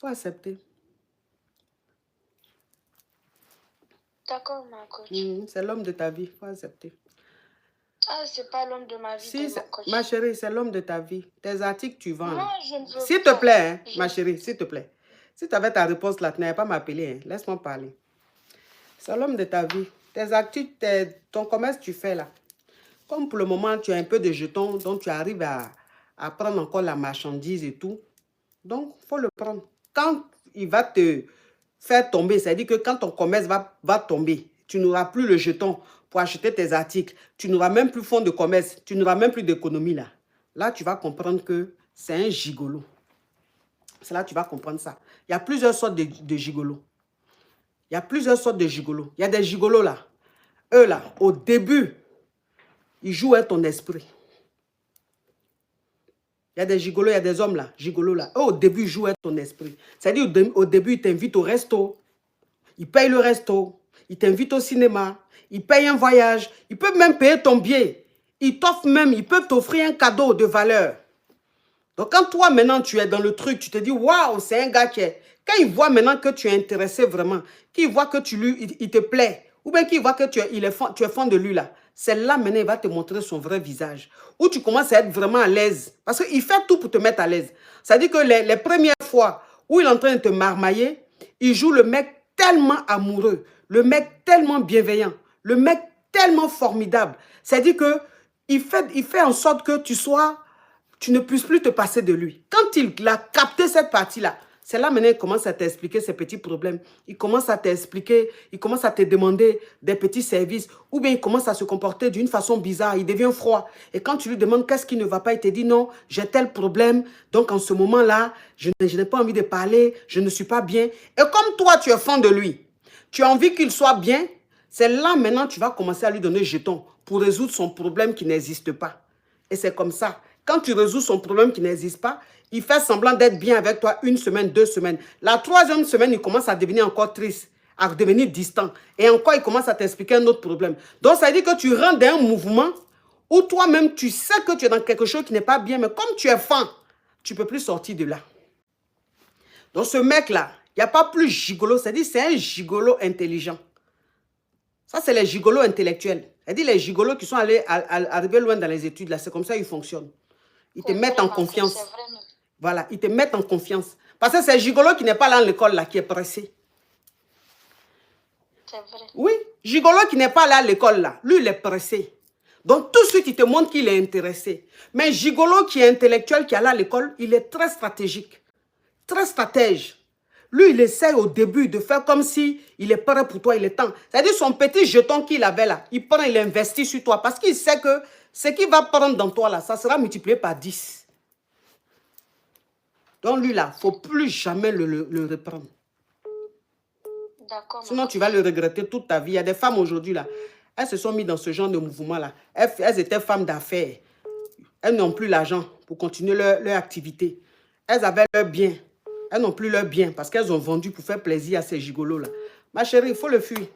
Faut accepter. D'accord, ma coach. C'est l'homme de ta vie, faut accepter. Ah, c'est pas l'homme de ma vie, Si, ma coach. ma chérie, c'est l'homme de ta vie. Tes articles, tu vends. Moi, je ne veux pas. S'il te plaît, hein, ma chérie, s'il te plaît. Si tu avais ta réponse là, tu n'avais pas m'appeler. Hein. Laisse-moi parler. C'est l'homme de ta vie. Tes actifs, ton commerce, tu fais là. Comme pour le moment, tu as un peu de jetons, donc tu arrives à prendre encore la marchandise et tout. Donc, il faut le prendre. Quand il va te faire tomber, c'est-à-dire que quand ton commerce va tomber, tu n'auras plus le jeton pour acheter tes articles. Tu n'auras même plus fonds de commerce. Tu n'auras même plus d'économie là. Là, tu vas comprendre que c'est un gigolo. C'est là que tu vas comprendre ça. Il y a plusieurs sortes de gigolos. Il y a plusieurs sortes de gigolos. Il y a des gigolos là. Eux là, au début, ils jouent avec ton esprit. Il y a des gigolos, il y a des hommes là, gigolos là. Eux, au début, ils jouent avec ton esprit. C'est-à-dire, au début, ils t'invitent au resto. Ils payent le resto. Ils t'invitent au cinéma. Ils payent un voyage. Ils peuvent même payer ton billet. Ils t'offrent même, ils peuvent t'offrir un cadeau de valeur. Donc, quand toi, maintenant, tu es dans le truc, tu te dis, waouh, c'est un gars qui est... Quand il voit maintenant que tu es intéressé vraiment, qu'il voit que il te plaît, ou bien qu'il voit que tu es fan de lui là, c'est là maintenant, il va te montrer son vrai visage. Où tu commences à être vraiment à l'aise. Parce qu'il fait tout pour te mettre à l'aise. C'est-à-dire que les premières fois où il est en train de te marmailler, il joue le mec tellement amoureux, le mec tellement bienveillant, le mec tellement formidable. C'est-à-dire que il fait en sorte que tu ne puisses plus te passer de lui. Quand il a capté cette partie-là, c'est là maintenant qu'il commence à t'expliquer ses petits problèmes. Il commence à t'expliquer, il commence à te demander des petits services. Ou bien il commence à se comporter d'une façon bizarre. Il devient froid. Et quand tu lui demandes qu'est-ce qui ne va pas, il te dit non, j'ai tel problème. Donc en ce moment-là, je n'ai pas envie de parler, je ne suis pas bien. Et comme toi, tu es fan de lui, tu as envie qu'il soit bien, c'est là maintenant que tu vas commencer à lui donner jeton pour résoudre son problème qui n'existe pas. Et c'est comme ça. Quand tu résous son problème qui n'existe pas, il fait semblant d'être bien avec toi 1 semaine, 2 semaines. La 3e semaine, il commence à devenir encore triste, à devenir distant. Et encore, il commence à t'expliquer un autre problème. Donc, ça veut dire que tu rentres dans un mouvement où toi-même, tu sais que tu es dans quelque chose qui n'est pas bien, mais comme tu es fan, tu ne peux plus sortir de là. Donc, ce mec-là, il n'y a pas plus gigolo. C'est-à-dire c'est un gigolo intelligent. Ça, c'est les gigolos intellectuels. C'est-à-dire les gigolos qui sont arrivés loin dans les études, là, c'est comme ça qu'ils fonctionnent. Ils te mettent en confiance. Voilà, ils te mettent en confiance. Parce que c'est un gigolo qui n'est pas là à l'école, là, qui est pressé. C'est vrai. Oui, gigolo qui n'est pas là à l'école, là, lui, il est pressé. Donc, tout de suite, il te montre qu'il est intéressé. Mais gigolo qui est intellectuel, qui est là à l'école, il est très stratégique. Très stratège. Lui, il essaie au début de faire comme si il est prêt pour toi, il est temps. C'est-à-dire son petit jeton qu'il avait là, il prend, il investit sur toi parce qu'il sait que ce qu'il va prendre dans toi là, ça sera multiplié par 10. Donc lui là, il ne faut plus jamais le reprendre. D'accord. Sinon, tu vas le regretter toute ta vie. Il y a des femmes aujourd'hui là, elles se sont mises dans ce genre de mouvement là. Elles étaient femmes d'affaires. Elles n'ont plus l'argent pour continuer leur activité. Elles avaient leur bien. Elles n'ont plus leur bien parce qu'elles ont vendu pour faire plaisir à ces gigolos là. Ma chérie, il faut le fuir.